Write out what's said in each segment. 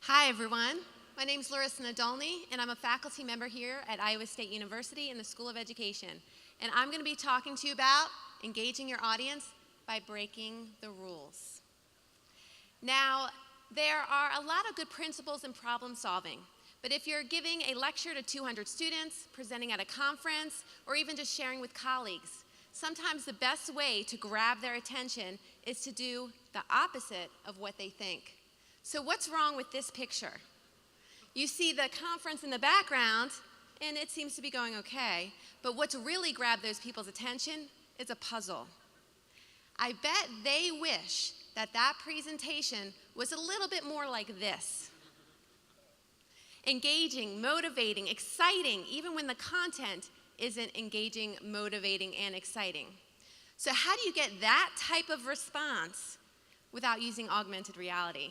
Hi, everyone. My name is Larissa Nadolny, and I'm a faculty member here at Iowa State University in the School of Education. And I'm going to be talking to you about engaging your audience by breaking the rules. Now, there are a lot of good principles in problem solving, but if you're giving a lecture to 200 students, presenting at a conference, or even just sharing with colleagues, sometimes the best way to grab their attention is to do the opposite of what they think. So what's wrong with this picture? You see the conference in the background, and it seems to be going okay, but what's really grabbed those people's attention is a puzzle. I bet they wish that that presentation was a little bit more like this. Engaging, motivating, exciting, even when the content isn't engaging, motivating, and exciting. So how do you get that type of response without using augmented reality?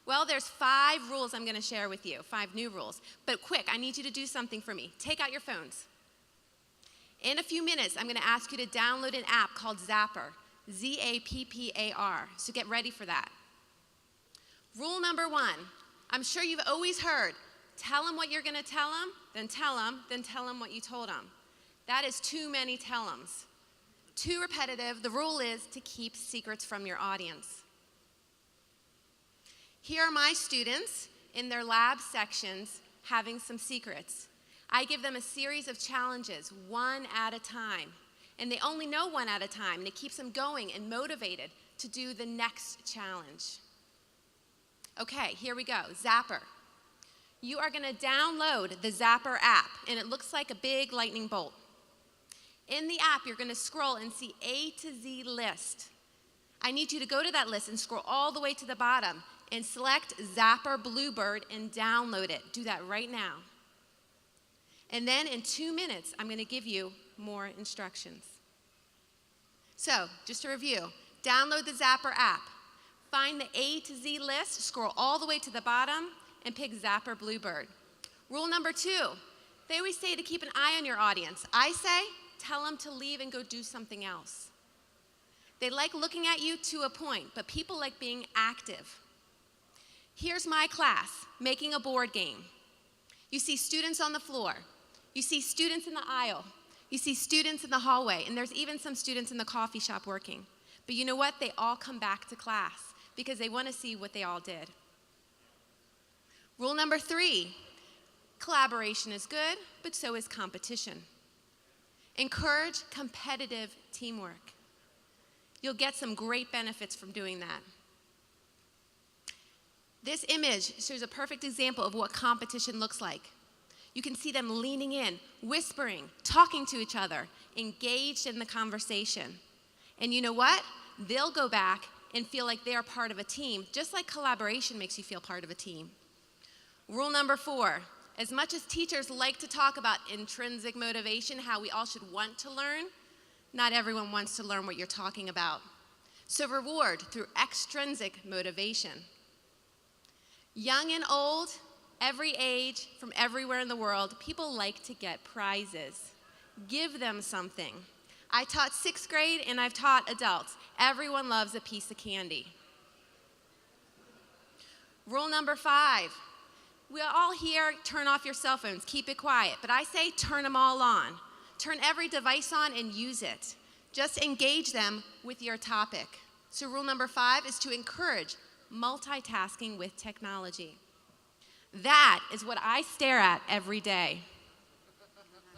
Well, there's 5 rules I'm going to share with you, 5 new rules. But quick, I need you to do something for me. Take out your phones. In a few minutes, I'm going to ask you to download an app called Zappar, Z-A-P-P-A-R. So get ready for that. Rule number 1, I'm sure you've always heard, tell them what you're going to tell them, then tell them what you told them. That is too many tell-ems. Too repetitive. The rule is to keep secrets from your audience. Here are my students in their lab sections having some secrets. I give them a series of challenges, one at a time. And they only know one at a time, and it keeps them going and motivated to do the next challenge. Okay, here we go, Zappar. You are gonna download the Zappar app, and it looks like a big lightning bolt. In the app, you're gonna scroll and see A to Z list. I need you to go to that list and scroll all the way to the bottom and select Zappar Bluebird and download it. Do that right now. And then in 2 minutes, I'm going to give you more instructions. So, just to review, download the Zappar app. Find the A to Z list, scroll all the way to the bottom, and pick Zappar Bluebird. Rule number 2, they always say to keep an eye on your audience. I say, tell them to leave and go do something else. They like looking at you to a point, but people like being active. Here's my class, making a board game. You see students on the floor. You see students in the aisle. You see students in the hallway, and there's even some students in the coffee shop working. But you know what? They all come back to class because they want to see what they all did. Rule number 3, collaboration is good, but so is competition. Encourage competitive teamwork. You'll get some great benefits from doing that. This image shows a perfect example of what competition looks like. You can see them leaning in, whispering, talking to each other, engaged in the conversation. And you know what? They'll go back and feel like they are part of a team, just like collaboration makes you feel part of a team. Rule number 4, as much as teachers like to talk about intrinsic motivation, how we all should want to learn, not everyone wants to learn what you're talking about. So reward through extrinsic motivation. Young and old, every age, from everywhere in the world, people like to get prizes. Give them something. I taught 6th grade and I've taught adults. Everyone loves a piece of candy. Rule number 5, we all here turn off your cell phones, keep it quiet, but I say turn them all on. Turn every device on and use it. Just engage them with your topic. So rule number 5 is to encourage multitasking with technology. That is what I stare at every day.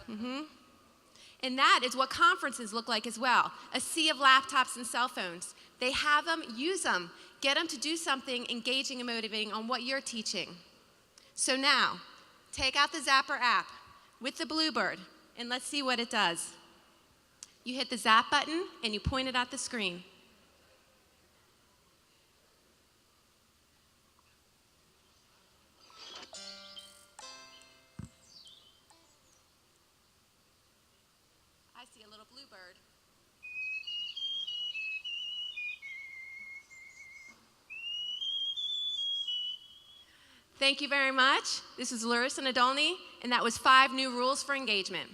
And that is what conferences look like as well. A sea of laptops and cell phones. They have them, use them. Get them to do something engaging and motivating on what you're teaching. So now, take out the Zappar app with the Bluebird, and let's see what it does. You hit the Zap button, and you point it at the screen. I see a little bluebird. Thank you very much. This is Larissa Nadolny, and that was 5 new rules for engagement.